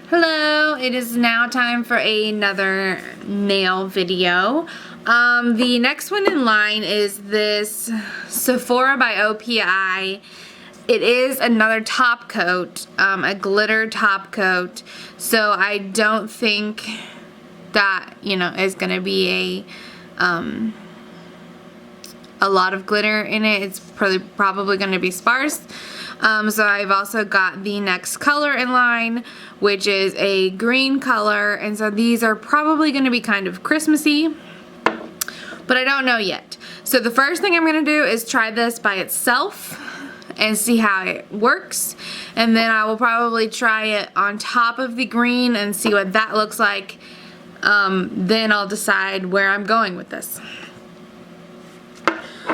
Hello, it is now time for another nail video. The next one in line is this Sephora by OPI. It is another top coat, a glitter top coat. So I don't think that, is going to be a lot of glitter in it. It's probably going to be sparse. So I've also got the next color in line, which is a green color, and so these are probably going to be kind of Christmassy, but I don't know yet. So the first thing I'm going to do is try this by itself and see how it works, and then I will probably try it on top of the green and see what that looks like. Then I'll decide where I'm going with this.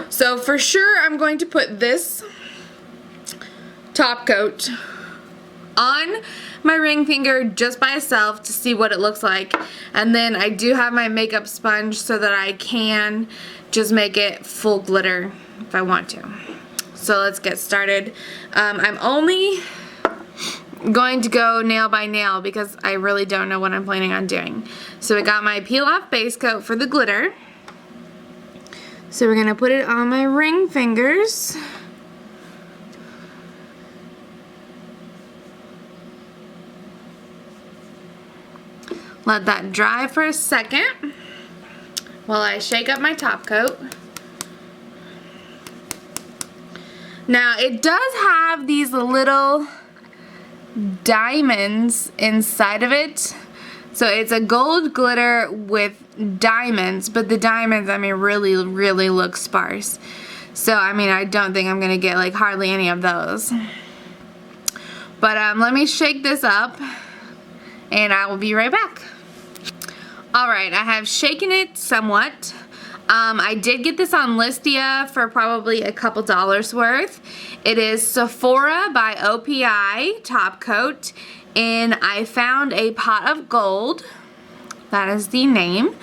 So for sure I'm going to put this top coat on my ring finger just by itself to see what it looks like, and then I do have my makeup sponge so that I can just make it full glitter if I want to. So let's get started. I'm only going to go nail by nail because I really don't know what I'm planning on doing. So I got my peel off base coat for the glitter, so we're gonna put it on my ring fingers. Let that dry for a second while I shake up my top coat. Now it does have these little diamonds inside of it. So it's a gold glitter with diamonds, but the diamonds, really look sparse. So, I don't think I'm gonna get like hardly any of those. But let me shake this up and I will be right back. Alright, I have shaken it somewhat. I did get this on Listia for probably a couple dollars worth. It is Sephora by OPI Top Coat, and I found a pot of gold. That is the name.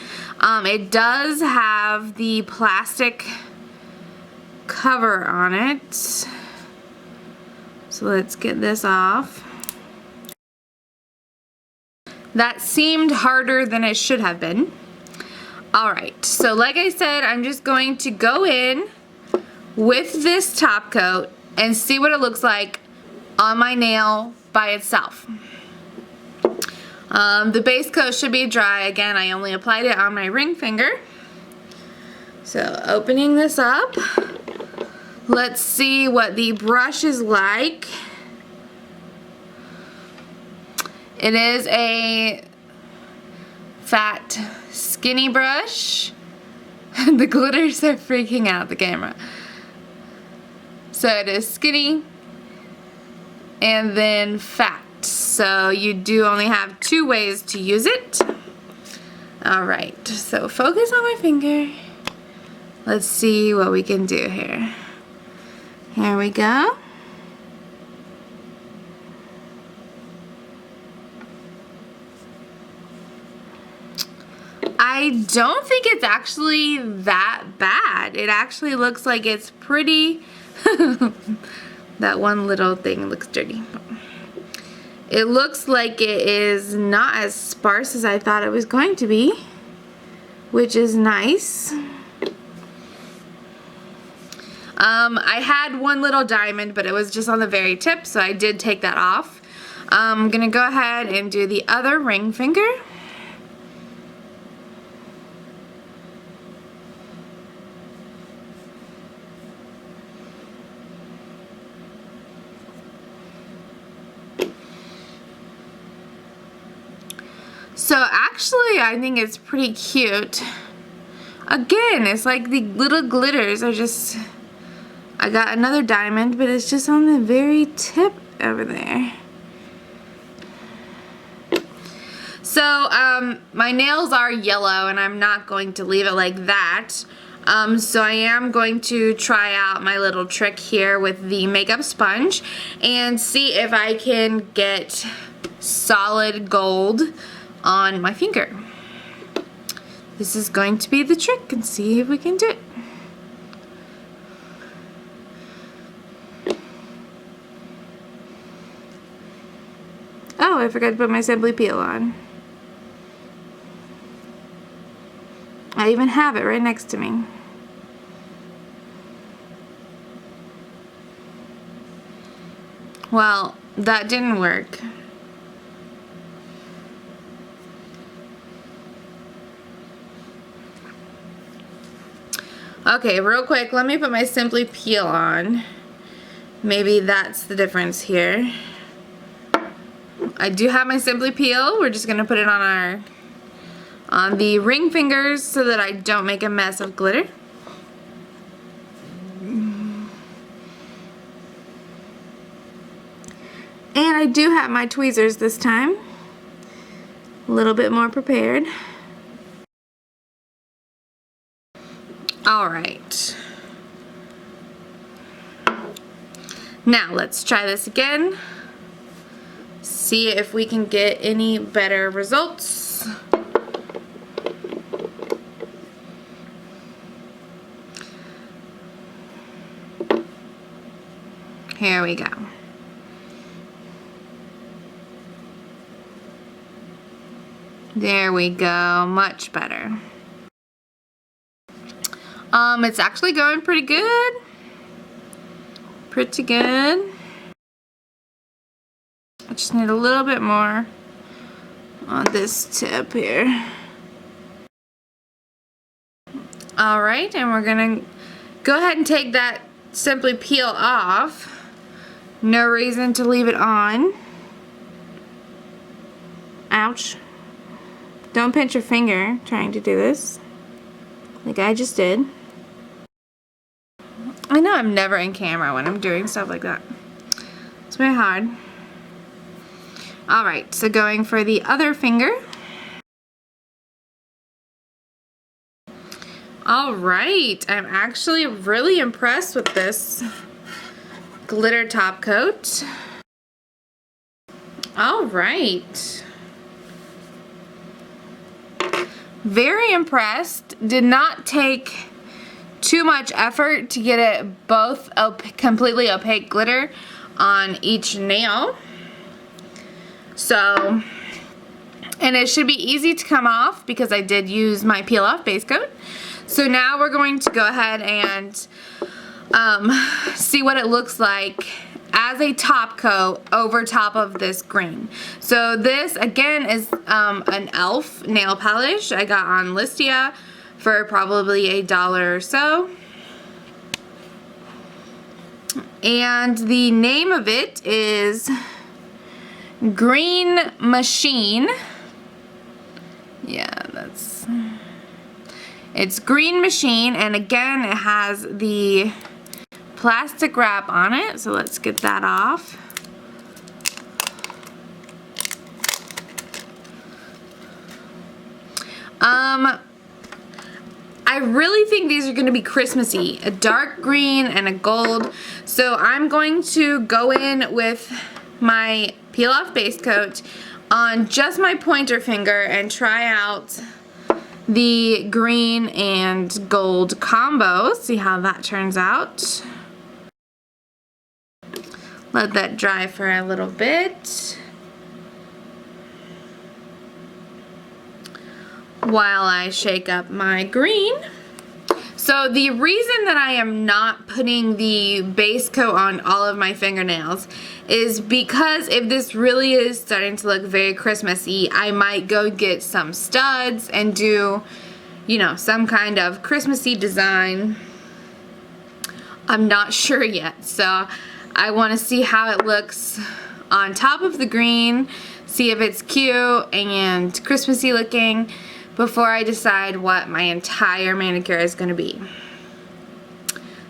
It does have the plastic cover on it. So let's get this off. That seemed harder than it should have been. Alright, so like I said, I'm just going to go in with this top coat and see what it looks like on my nail by itself. The base coat should be dry. Again, I only applied it on my ring finger. So opening this up, let's see what the brush is like. It is a fat, skinny brush. The glitters are freaking out the camera. So it is skinny and then fat. So you do only have two ways to use it. Alright, so focus on my finger. Let's see what we can do here. Here we go. I don't think it's actually that bad. It actually looks like it's pretty. That one little thing looks dirty. It looks like it is not as sparse as I thought it was going to be, which is nice. I had one little diamond, but it was just on the very tip, so I did take that off. I'm gonna go ahead and do the other ring finger. So actually, I think it's pretty cute. Again, it's like the little glitters are just... I got another diamond, but it's just on the very tip over there. So, my nails are yellow, and I'm not going to leave it like that. So I am going to try out my little trick here with the makeup sponge and see if I can get solid gold on my finger. This is going to be the trick, and see if we can do it. I forgot to put my Simply Peel on. I even have it right next to me. Well, that didn't work. Okay, real quick, let me put my Simply Peel on. Maybe that's the difference here. I do have my Simply Peel. We're just gonna put it on the ring fingers so that I don't make a mess of glitter. And I do have my tweezers this time. A little bit more prepared. All right. Now let's try this again. See if we can get any better results. Here we go. There we go, much better. It's actually going pretty good. Pretty good. I just need a little bit more on this tip here. Alright, and we're gonna go ahead and take that Simply Peel off. No reason to leave it on. Ouch. Don't pinch your finger trying to do this, like I just did. I know I'm never in camera when I'm doing stuff like that. It's very hard. Alright, so going for the other finger. Alright, I'm actually really impressed with this glitter top coat. Alright. Very impressed. Did not take too much effort to get it both completely opaque glitter on each nail. So, and it should be easy to come off because I did use my peel off base coat. So now we're going to go ahead and see what it looks like as a top coat over top of this green. So this again is an e.l.f. nail polish I got on Listia for probably $1 or so. And the name of it is Green Machine. Yeah, it's Green Machine, and again it has the plastic wrap on it, so let's get that off. I really think these are going to be Christmassy, a dark green and a gold. So I'm going to go in with my peel off base coat on just my pointer finger and try out the green and gold combo. See how that turns out. Let that dry for a little bit while I shake up my green. So the reason that I am not putting the base coat on all of my fingernails is because if this really is starting to look very Christmassy, I might go get some studs and do, you know, some kind of Christmassy design. I'm not sure yet, so I want to see how it looks on top of the green, see if it's cute and Christmassy looking before I decide what my entire manicure is going to be.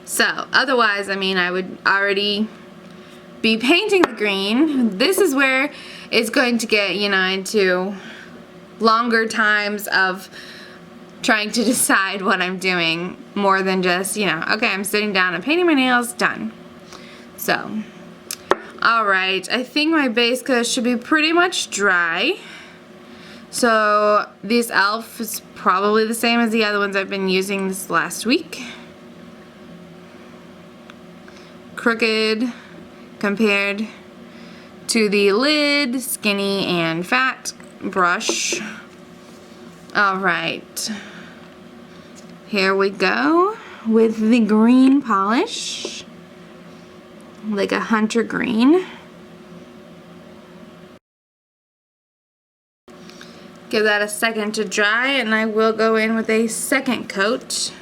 So otherwise, I mean, I would already be painting the green. This is where it's going to get, you know, into longer times of trying to decide what I'm doing more than just, you know, okay, I'm sitting down and painting my nails, done. So, alright, I think my base coat should be pretty much dry. So this e.l.f. is probably the same as the other ones I've been using this last week. Crooked compared to the lid, skinny and fat brush. Alright, here we go with the green polish, like a hunter green. Give that a second to dry and I will go in with a second coat.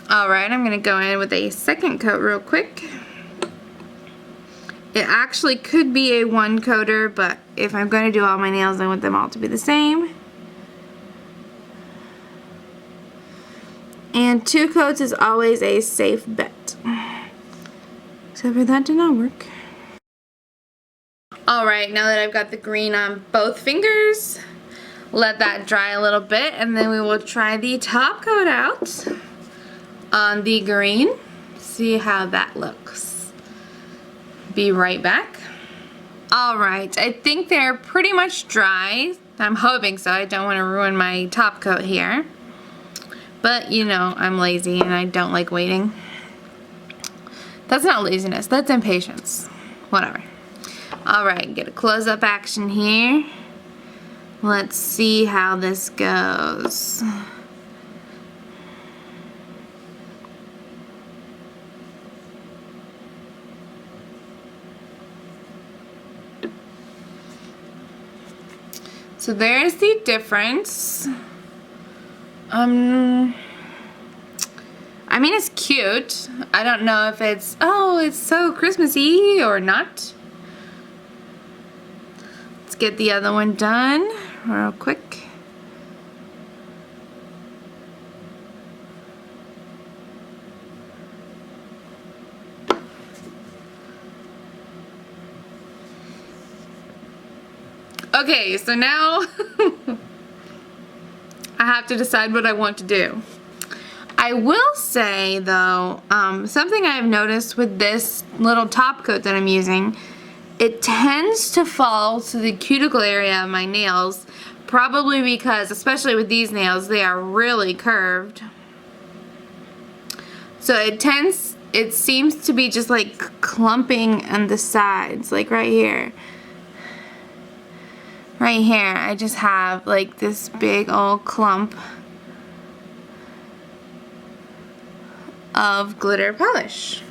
Alright, I'm going to go in with a second coat real quick. It actually could be a one coater, but if I'm going to do all my nails, I want them all to be the same. And 2 coats is always a safe bet. Except for that did not work. Alright, now that I've got the green on both fingers, let that dry a little bit and then we will try the top coat out on the green. See how that looks. Be right back. Alright, I think they're pretty much dry. I'm hoping so. I don't want to ruin my top coat here. But you know, I'm lazy and I don't like waiting. That's not laziness, that's impatience. Whatever. Alright, get a close-up action here. Let's see how this goes. So there's the difference. I mean, it's cute. I don't know if it's, oh, it's so Christmassy or not. Let's get the other one done real quick. Okay, so now I have to decide what I want to do. I will say though, something I've noticed with this little top coat that I'm using, it tends to fall to the cuticle area of my nails, probably because, especially with these nails, they are really curved. So it seems to be just like clumping on the sides, like right here. Right here, I just have like this big old clump of glitter polish.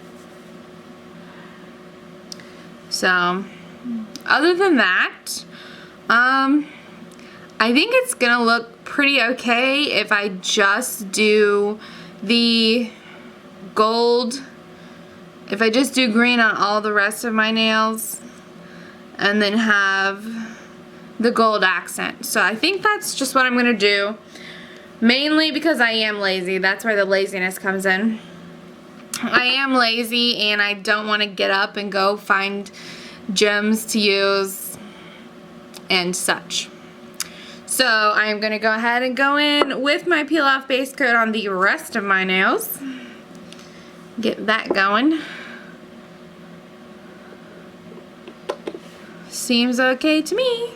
So, other than that, I think it's gonna look pretty okay if I just do the gold, if I just do green on all the rest of my nails, and then have the gold accent. So I think that's just what I'm gonna do, mainly because I am lazy. That's where the laziness comes in. I am lazy and I don't want to get up and go find gems to use and such. So I'm gonna go ahead and go in with my peel off base coat on the rest of my nails. Get that going. Seems okay to me.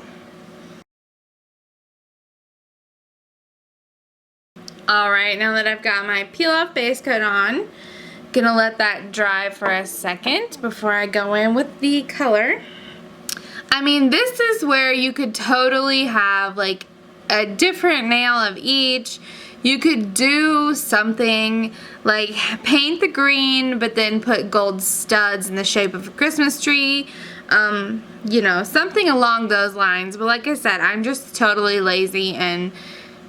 Alright, now that I've got my peel off base coat on, gonna let that dry for a second before I go in with the color. I mean, this is where you could totally have like a different nail of each. You could do something like paint the green but then put gold studs in the shape of a Christmas tree. You know, something along those lines. But like I said, I'm just totally lazy and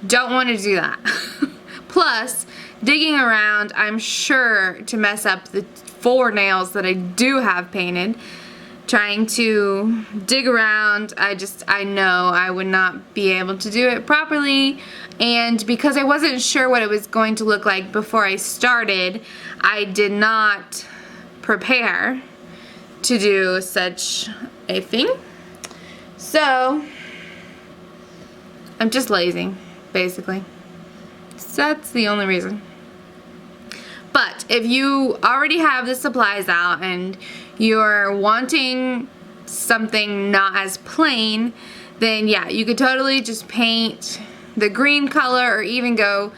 don't want to do that. Plus, digging around, I'm sure to mess up the 4 nails that I do have painted. Trying to dig around, I know I would not be able to do it properly. And because I wasn't sure what it was going to look like before I started, I did not prepare to do such a thing. So, I'm just lazy, basically. So that's the only reason. But if you already have the supplies out and you're wanting something not as plain, then yeah, you could totally just paint the green color or even go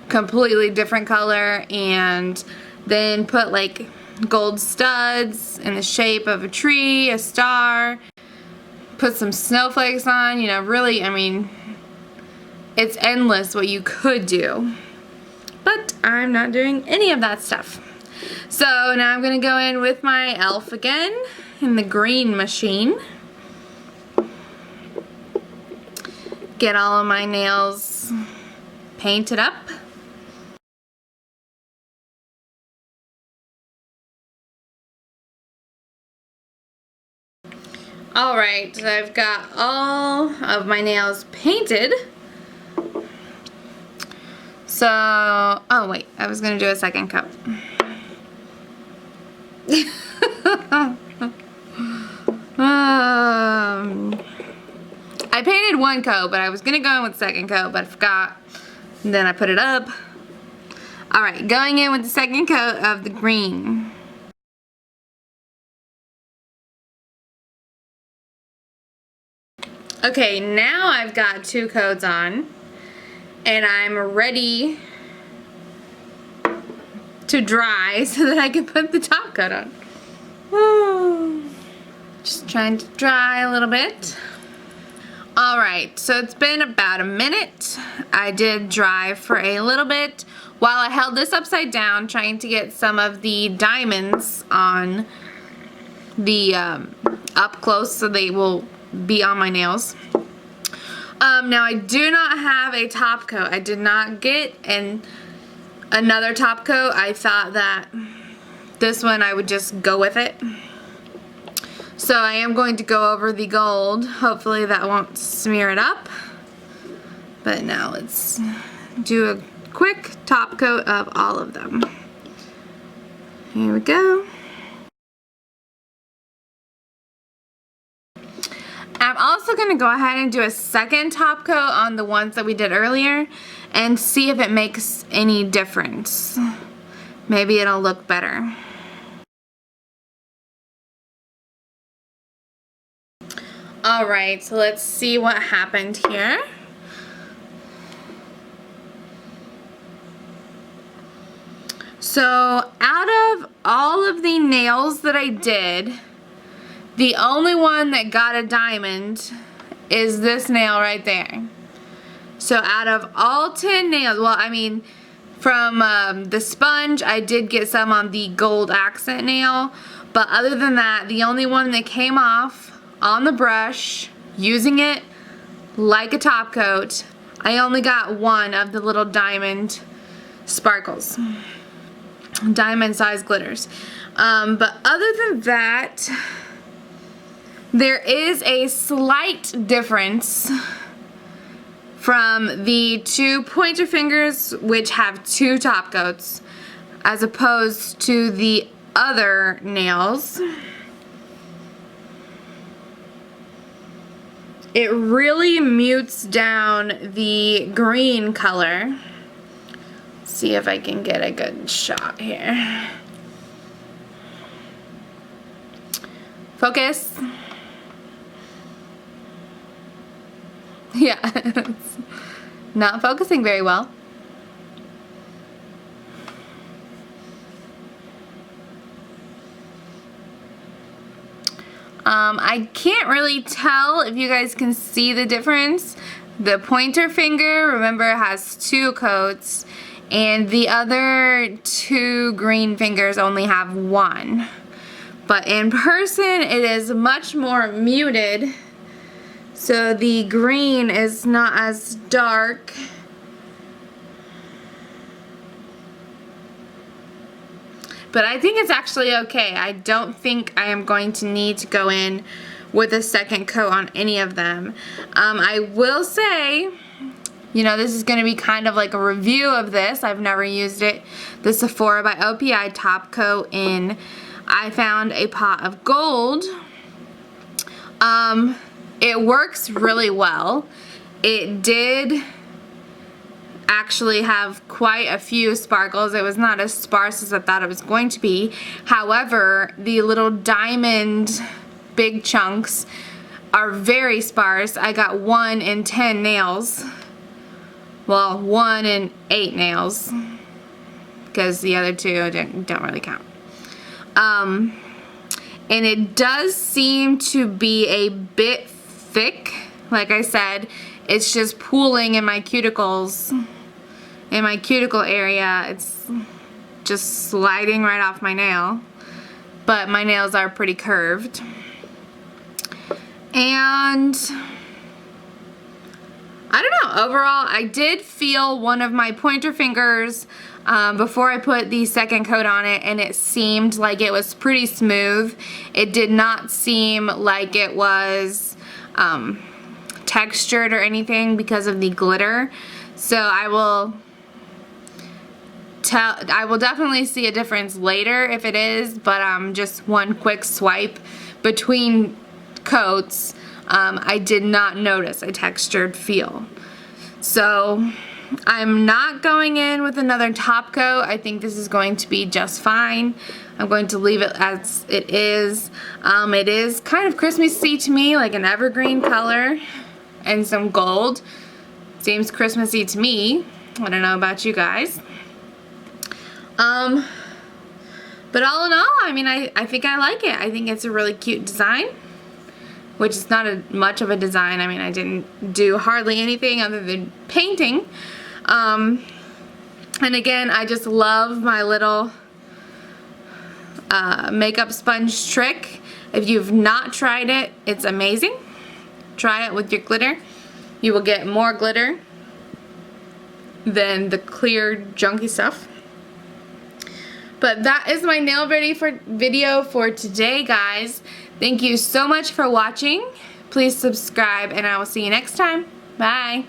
completely different color and then put like gold studs in the shape of a tree, a star, put some snowflakes on, you know, really, I mean, it's endless what you could do. But I'm not doing any of that stuff. So now I'm going to go in with my e.l.f. again in the green machine. Get all of my nails painted up. Alright, so I've got all of my nails painted. So, oh wait, I was going to do a second coat. I painted one coat, but I was going to go in with the second coat, but I forgot. And then I put it up. Alright, going in with the second coat of the green. Okay, now I've got 2 coats on, and I'm ready to dry so that I can put the top coat on. Just trying to dry a little bit. Alright, so it's been about a minute. I did dry for a little bit while I held this upside down, trying to get some of the diamonds on the up close so they will be on my nails. Now I do not have a top coat. I did not get another top coat. I thought that this one I would just go with it. So I am going to go over the gold. Hopefully that won't smear it up. But now let's do a quick top coat of all of them. Here we go. I'm also going to go ahead and do a second top coat on the ones that we did earlier and see if it makes any difference. Maybe it'll look better. Alright, so let's see what happened here. So out of all of the nails that I did, the only one that got a diamond is this nail right there. So out of all 10 nails, well, I mean, from the sponge, I did get some on the gold accent nail. But other than that, the only one that came off on the brush, using it like a top coat, I only got one of the little diamond sparkles. Diamond size glitters. But other than that, there is a slight difference from the 2 pointer fingers, which have 2 top coats, as opposed to the other nails. It really mutes down the green color. Let's see if I can get a good shot here. Focus. Yeah, it's not focusing very well. I can't really tell if you guys can see the difference. The pointer finger, remember, has 2 coats, and the other 2 green fingers only have 1. But in person, it is much more muted, so the green is not as dark. But I think it's actually okay. I don't think I am going to need to go in with a second coat on any of them. I will say, you know, this is going to be kind of like a review of this. I've never used it. The Sephora by OPI Top Coat in I Found a Pot of Gold. It works really well. It did actually have quite a few sparkles. It was not as sparse as I thought it was going to be. However, the little diamond big chunks are very sparse. I got 1 in 10 nails. Well, 1 in 8 nails, because the other 2 don't really count. And it does seem to be a bit thick. Like I said, it's just pooling in my cuticles, in my cuticle area. It's just sliding right off my nail, but my nails are pretty curved. And I don't know, overall I did feel one of my pointer fingers before I put the second coat on it, and it seemed like it was pretty smooth. It did not seem like it was textured or anything because of the glitter. So I will definitely see a difference later if it is, but just one quick swipe between coats, I did not notice a textured feel. So I'm not going in with another top coat. I think this is going to be just fine. I'm going to leave it as it is. It is kind of Christmassy to me, like an evergreen color and some gold. Seems Christmassy to me. I don't know about you guys. But all in all, I mean, I think I like it. I think it's a really cute design, which is not much of a design. I mean, I didn't do hardly anything other than painting. And again, I just love my little makeup sponge trick. If you've not tried it, it's amazing. Try it with your glitter. You will get more glitter than the clear junky stuff. But that is my nail video for today, guys. Thank you so much for watching. Please subscribe, and I will see you next time. Bye.